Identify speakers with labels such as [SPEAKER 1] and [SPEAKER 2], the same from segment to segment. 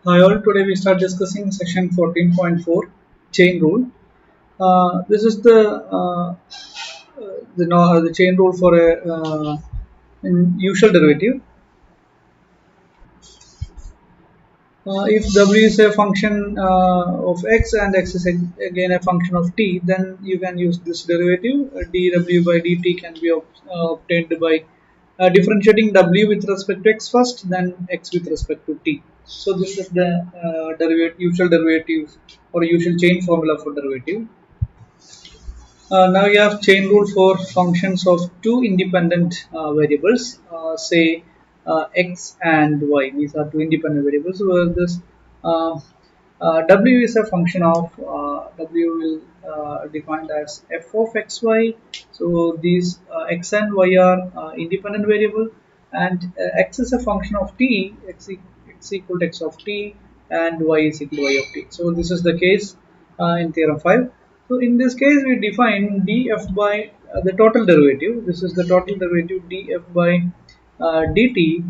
[SPEAKER 1] Hi all, today we start discussing section 14.4 chain rule. This is the chain rule for a usual derivative. If w is a function of x and x is again a function of t, then you can use this derivative. Dw by dt can be obtained by differentiating w with respect to x first, then x with respect to t. So this is the usual derivative or usual chain formula for derivative. Now you have chain rule for functions of two independent variables, say x and y. These are two independent variables. Where this uh, w is a function of w will defined as f of xy. So these x and y are independent variable, and x is a function of t. X equal to x of t, and y is equal to y of t. So this is the case in theorem 5. So in this case, we define df by the total derivative. This is the total derivative df by dt.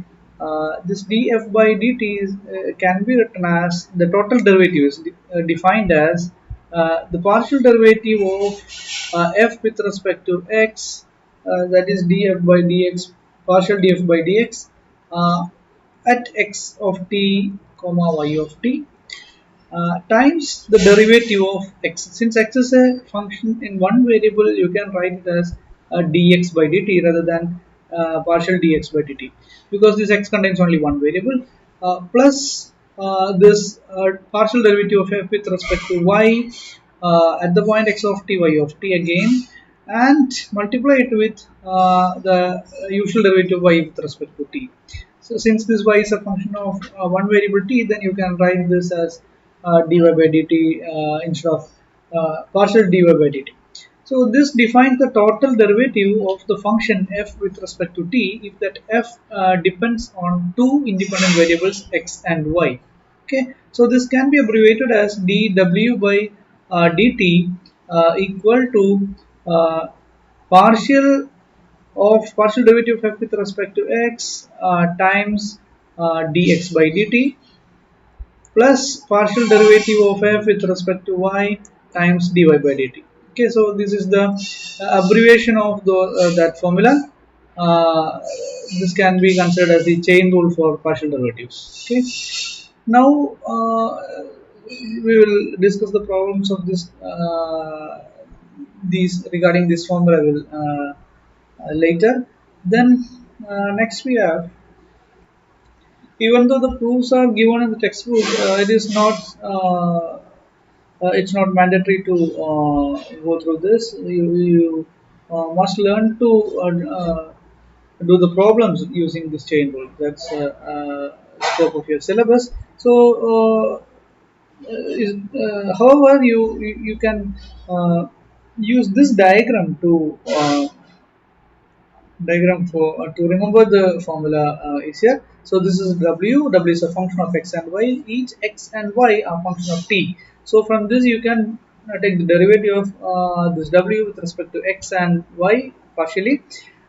[SPEAKER 1] This df by dt can be written as the total derivative is defined as the partial derivative of f with respect to x, that is df by dx, partial df by dx at x of t comma y of t times the derivative of x. Since x is a function in one variable, you can write it as dx by dt rather than partial dx by dt, because this x contains only one variable, plus this partial derivative of f with respect to y at the point x of t y of t again, and multiply it with the usual derivative y with respect to t. So since this y is a function of one variable t, then you can write this as dy by dt instead of partial dy by dt. So this defines the total derivative of the function f with respect to t if that f depends on two independent variables x and y. Okay, so this can be abbreviated as dw by dt equal to uh, partial partial derivative of f with respect to x times dx by dt plus partial derivative of f with respect to y times dy by dt. Okay, so this is the abbreviation of that formula. uh, this can be considered as the chain rule for partial derivatives. Okay, now we will discuss the problems of these regarding this formula will later. Then next we have, even though the proofs are given in the textbook, it is not it's not mandatory to go through this. You must learn to do the problems using this chain rule. That's scope of your syllabus. So however, you can use this diagram for to remember the formula is here. So this is w is a function of x and y. Each x and y are function of t. So from this you can take the derivative of this w with respect to x and y partially.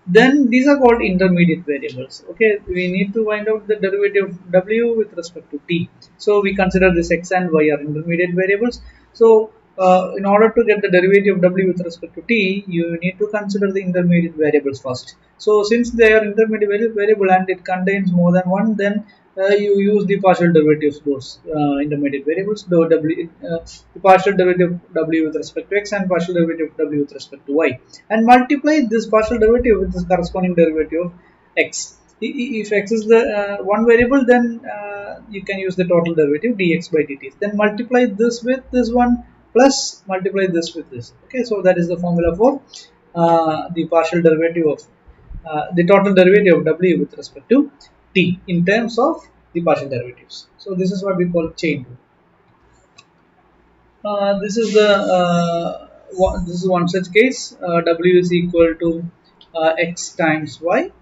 [SPEAKER 1] Then these are called intermediate variables. Okay, we need to find out the derivative of w with respect to t. So we consider this x and y are intermediate variables. So in order to get the derivative of w with respect to t, you need to consider the intermediate variables first. So since they are intermediate variable and it contains more than one, then you use the partial derivatives of those intermediate variables. The partial derivative of w with respect to x and partial derivative of w with respect to y, and multiply this partial derivative with the corresponding derivative of x. If x is the one variable, then you can use the total derivative dx by dt. Then multiply this with this one plus multiply this with this. Okay, so that is the formula for the partial derivative of the total derivative of w with respect to t in terms of the partial derivatives. So this is what we call chain rule. This is one such case. W is equal to x times y,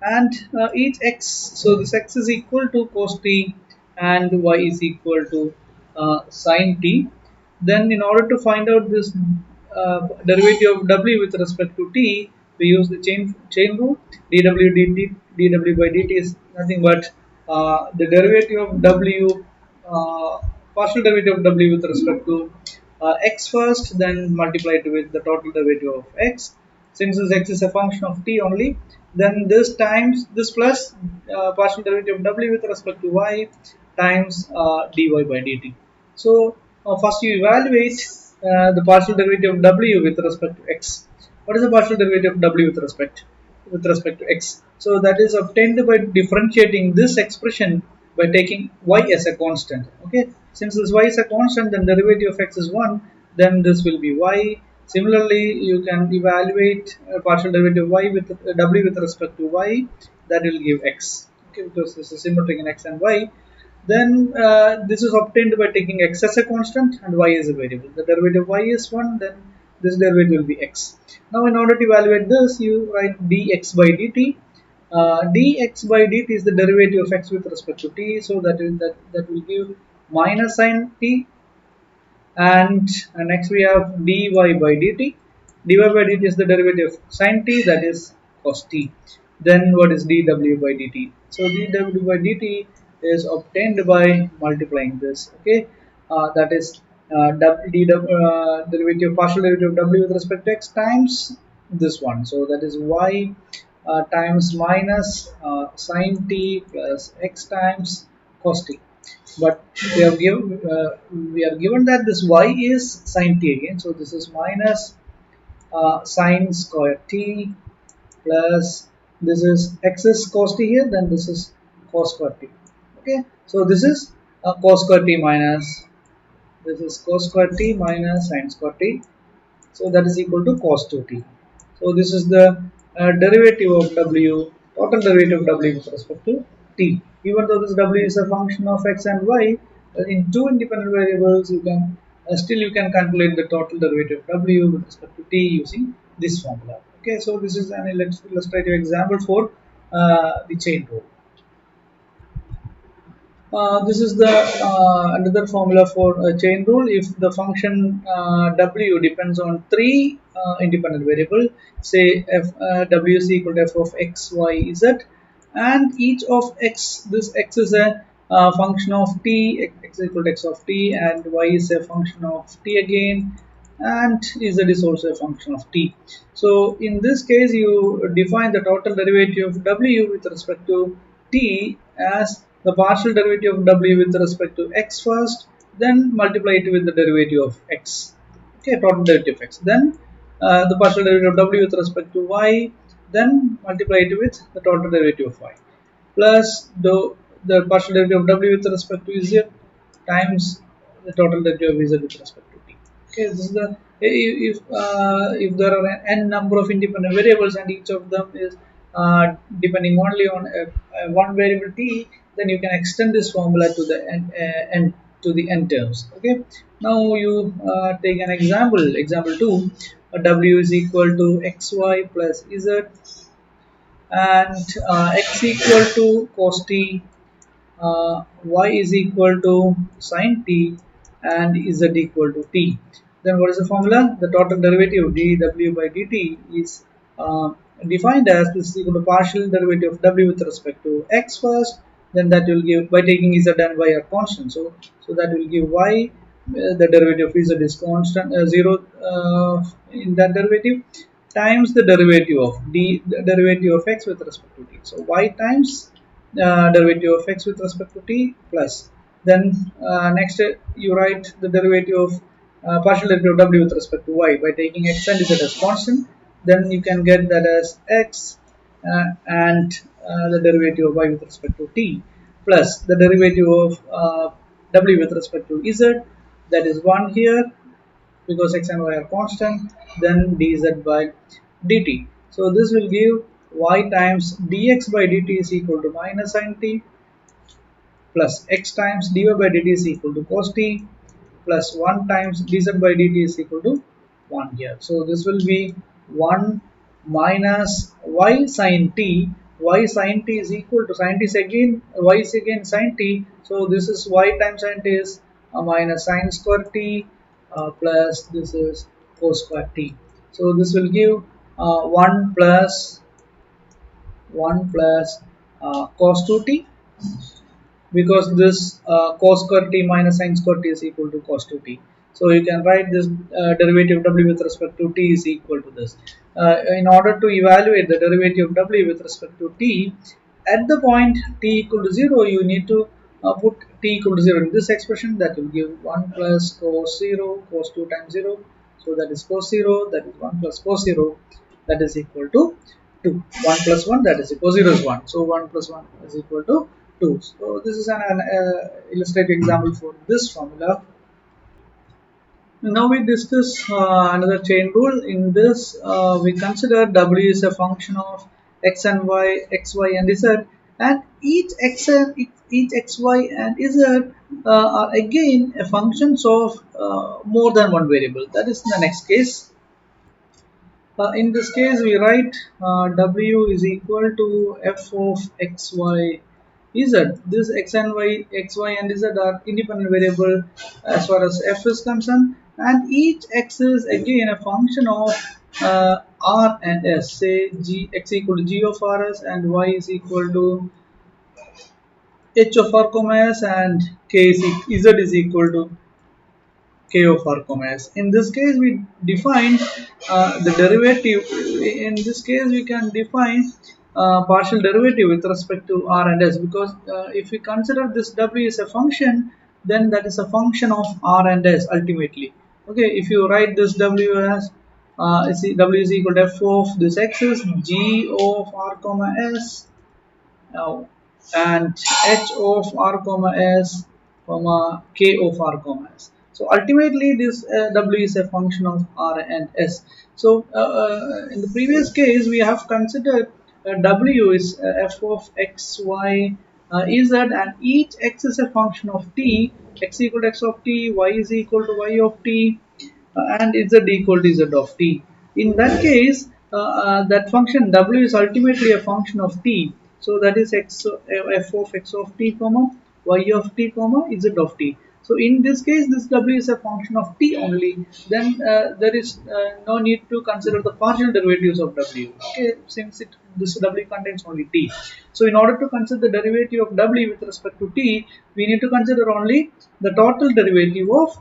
[SPEAKER 1] and each x, so this x is equal to cos t and y is equal to sin t. Then in order to find out this derivative of w with respect to t, we use the chain rule. Dw by dt is nothing but the derivative of w partial derivative of w with respect to x first, then multiply it with the total derivative of x. Since this x is a function of t only, then this times this plus partial derivative of w with respect to y times dy by dt. So first you evaluate the partial derivative of w with respect to x. What is the partial derivative of w with respect to x? So that is obtained by differentiating this expression by taking y as a constant. Okay, since this y is a constant, then derivative of x is 1, then this will be y. Similarly, you can evaluate partial derivative of y with w with respect to y, that will give x. Okay, because this is symmetric in x and y. Then this is obtained by taking x as a constant and y as a variable. The derivative of y is 1, then this derivative will be x. Now in order to evaluate this, you write dx by dt. Dx by dt is the derivative of x with respect to t, so that will give minus sine t. And next we have dy by dt. Dy by dt is the derivative of sine t, that is cos t. Then what is dw by dt? So dw by dt is obtained by multiplying this. Okay, that is derivative partial derivative of w with respect to x times this one. So that is y times minus sine t plus x times cos t. But we are given that this y is sine t again, so this is minus sine square t plus this is x is cos t here, then this is cos square t. Okay, so this is cos square t minus this is cos square t minus sine square t, so that is equal to cos 2t. So this is the derivative of w, total derivative of w with respect to t. Even though this w is a function of x and y, in two independent variables, you can still you can calculate the total derivative of w with respect to t using this formula. Okay, so this is an illustrative example for the chain rule. This is the another formula for a chain rule. If the function w depends on three independent variable, say w is equal to f of x, y, z, and each of x, this x is a function of t, x is equal to x of t, and y is a function of t again, and z is also a function of t. So in this case, you define the total derivative of w with respect to t as the partial derivative of w with respect to x first, then multiply it with the derivative of x. Okay, total derivative of x. Then the partial derivative of w with respect to y, then multiply it with the total derivative of y, plus the partial derivative of w with respect to z times the total derivative of z with respect to t. Okay, this is the if there are n number of independent variables and each of them is depending only on one variable t, then you can extend this formula to the n to the n terms. Okay, now you take an example. Example 2, w is equal to xy plus z, and x equal to cos t, y is equal to sin t, and z equal to t. Then what is the formula? The total derivative dw by dt is defined as this is equal to partial derivative of w with respect to x first, then that will give by taking z and y are constant. So that will give y, the derivative of z is constant 0 in that derivative, times the derivative of the derivative of x with respect to t. So y times derivative of x with respect to t plus then next you write the derivative of partial derivative of w with respect to y by taking x and z as constant, then you can get that as x and the derivative of y with respect to t plus the derivative of w with respect to z, that is 1 here because x and y are constant, then dz by dt. So this will give y times dx by dt is equal to minus sin t plus x times dy by dt is equal to cos t plus 1 times dz by dt is equal to 1 here. So this will be 1 minus y sin t. Y sin t is equal to sin t is again y is again sin t. So this is y times sin t is minus sin square t plus this is cos square t. So this will give 1 plus cos 2t because this cos square t minus sin square t is equal to cos 2t. So you can write this derivative w with respect to t is equal to this. In order to evaluate the derivative of w with respect to t, at the point t equal to 0, you need to put t equal to 0 in this expression. That will give 1 plus cos 0, cos 2 times 0. So that is cos 0, that is 1 plus cos 0, that is equal to 2. 1 plus 1, that is equal to 0 is 1. So 1 plus 1 is equal to 2. So this is an illustrative example for this formula. Now we discuss another chain rule. In this, we consider W is a function of x and y, x, y, and z, and each x, y, and z are again a functions of more than one variable. That is the next case. In this case, we write W is equal to f of x, y, z. This x and y, x, y, and z are independent variable as far as f is concerned, and each x is again a function of r and s. Say g x equal to g of rs and y is equal to h of r comma s, and z is equal to k of r comma s. In this case, we define the derivative. In this case, we can define partial derivative with respect to r and s, because if we consider this w is a function, then that is a function of r and s ultimately. Okay, if you write this w as w is equal to f of this x is g of r comma s now, and h of r comma s comma k of r comma s. So ultimately this w is a function of r and s. So in the previous case we have considered w is f of x, y, z, and each x is a function of t, x equal to x of t, y is equal to y of t, and z equal to z of t. In that case, that function w is ultimately a function of t. So that is f of x of t comma y of t comma z of t. So in this case, this w is a function of t only. Then there is no need to consider the partial derivatives of w. Okay, since this w contains only t. So in order to consider the derivative of w with respect to t, we need to consider only the total derivative of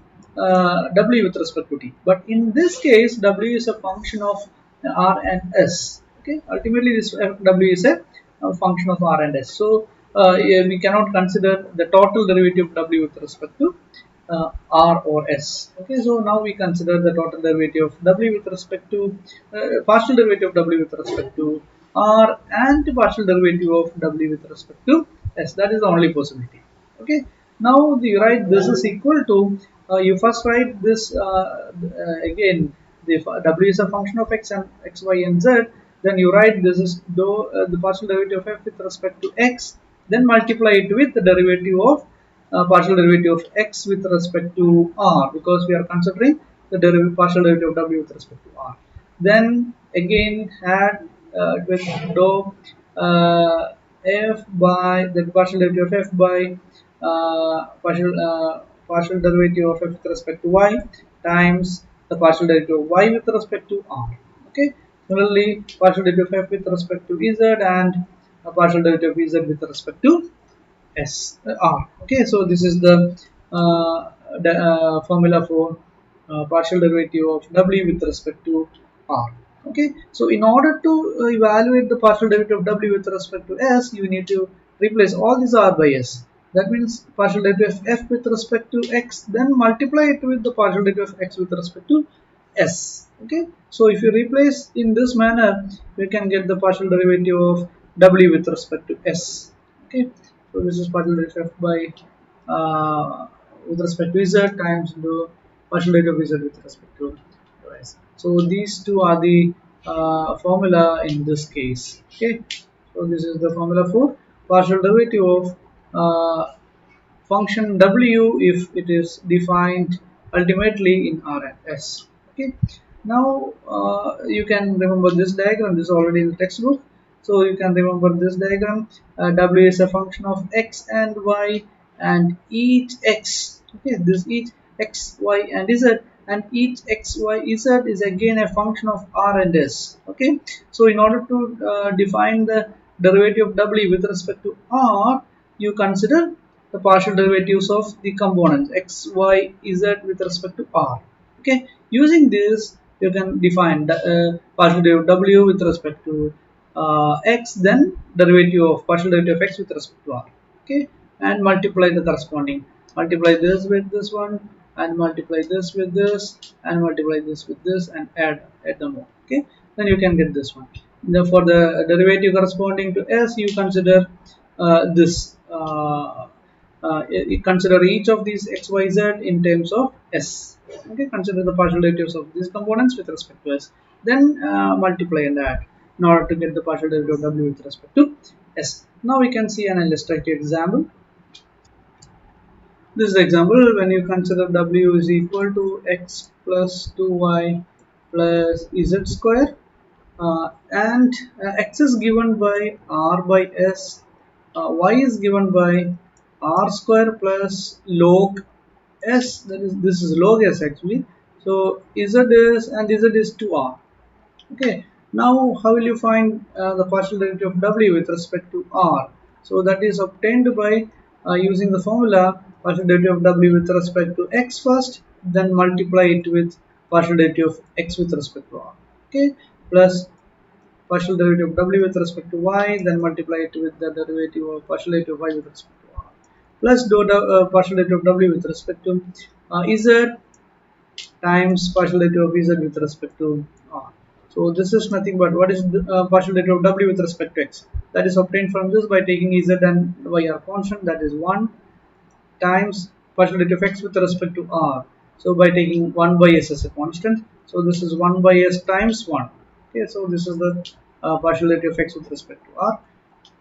[SPEAKER 1] w with respect to t. But in this case, w is a function of r and s. Okay, ultimately this w is a function of r and s. So yeah, we cannot consider the total derivative of w with respect to r or s. Okay, so now we consider the total derivative of w with respect to partial derivative of w with respect to r and partial derivative of w with respect to s. That is the only possibility. Okay, now you write this is equal to you first write this again. The w is a function of x and x, y, and z. Then you write this is the partial derivative of f with respect to x. Then multiply it with the derivative of partial derivative of x with respect to r, because we are considering the partial derivative of w with respect to r. Then again add with dou f by the partial derivative of f by partial derivative of f with respect to y times the partial derivative of y with respect to r. Okay. Similarly, partial derivative of f with respect to z and partial derivative of z with respect to r. Okay, so this is the formula for partial derivative of w with respect to r. Okay, so in order to evaluate the partial derivative of w with respect to s, you need to replace all these r by s. That means partial derivative of f with respect to x, then multiply it with the partial derivative of x with respect to s. Okay, so if you replace in this manner, we can get the partial derivative of w with respect to s. Okay, so this is partial derivative by with respect to z times the partial derivative of z with respect to s. So these two are the formula in this case. Okay, so this is the formula for partial derivative of function w if it is defined ultimately in r and s. Okay, now you can remember this diagram. This is already in the textbook, so you can remember this diagram. W is a function of x and y, and each x, okay, this each x, y, and z, and each x, y, z is again a function of r and s. Okay, so in order to define the derivative of w with respect to r, you consider the partial derivatives of the components x, y, z with respect to r. Okay, using this you can define the partial derivative of w with respect to x, then derivative of partial derivative of x with respect to r. Okay, and multiply the corresponding, multiply this with this one, and multiply this with this, and multiply this with this, and add them all. Okay, then you can get this one. Now for the derivative corresponding to s, you consider this consider each of these x, y, z in terms of s. Okay, consider the partial derivatives of these components with respect to s, then multiply that in order to get the partial derivative of w with respect to s. Now we can see an illustrative example. This is the example when you consider w is equal to x plus 2y plus z square, and x is given by r by s, y is given by r square plus log s, that is, this is log s actually. So z is, and z is 2r. Okay, now how will you find the partial derivative of w with respect to r? So that is obtained by using the formula partial derivative of w with respect to x first, then multiply it with partial derivative of x with respect to r. Okay, plus partial derivative of w with respect to y, then multiply it with the derivative of partial derivative of y with respect to r, plus partial derivative of w with respect to z times partial derivative of z with respect to r. So this is nothing but what is the partial derivative of w with respect to x. That is obtained from this by taking z and y are constant, that is 1 times partial derivative of x with respect to r. So by taking 1 by s as a constant, so this is 1 by s times 1. Okay, so this is the partial derivative of x with respect to r,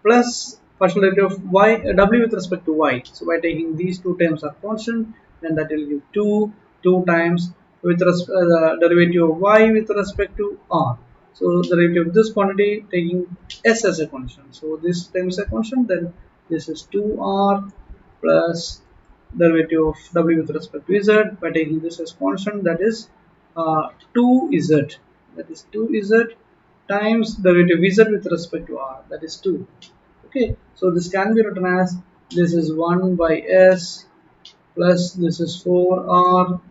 [SPEAKER 1] plus partial derivative of y w with respect to y. So by taking these two terms are constant, then that will give 2 times with the derivative of y with respect to r. So the derivative of this quantity taking s as a constant. So this term is a constant, then this is 2r plus derivative of w with respect to z by taking this as constant, that is 2z, that is 2z times derivative of z with respect to r, that is 2. Okay, so this can be written as this is 1 by s plus this is 4r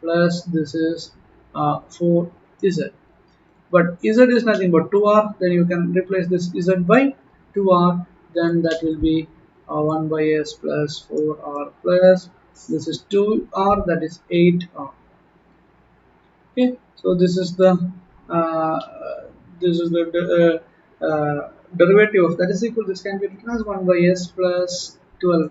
[SPEAKER 1] plus this is 4z, but z is nothing but 2r, then you can replace this z by 2r, then that will be 1 by s plus 4r plus this is 2r, that is 8r. Okay, so uh, this is the derivative of that is equal, this can be written as 1 by s plus 12.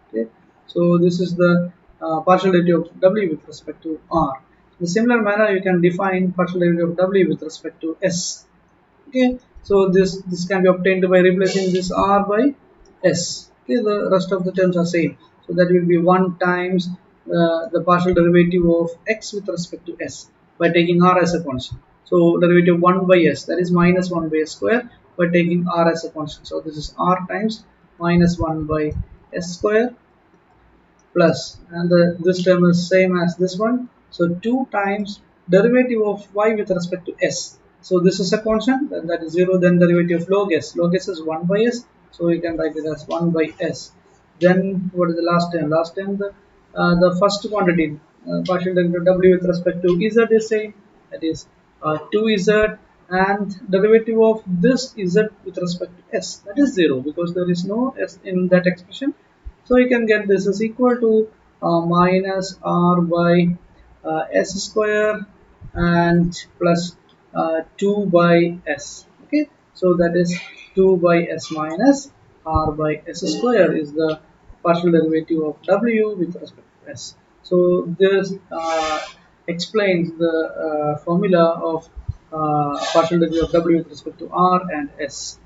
[SPEAKER 1] Okay, so this is the partial derivative of w with respect to r. In a similar manner, you can define partial derivative of w with respect to s. Okay, so this can be obtained by replacing this r by s. Okay, the rest of the terms are same, so that will be 1 times the partial derivative of x with respect to s by taking r as a constant. So derivative 1 by s, that is minus 1 by s square by taking r as a constant. So this is r times minus 1 by s square plus, and this term is same as this one, so 2 times derivative of y with respect to s. So this is a constant, and that is 0, then derivative of log s, log s is 1 by s, so you can write it as 1 by s. Then what is the last term? Last term, the first quantity, partial derivative of w with respect to z is same, that is 2z, and derivative of this z with respect to s, that is 0 because there is no s in that expression. So you can get this is equal to minus r by s square and plus 2 by s. Okay, so that is 2 by s minus r by s square is the partial derivative of w with respect to s. So this explains the formula of partial derivative of w with respect to r and s.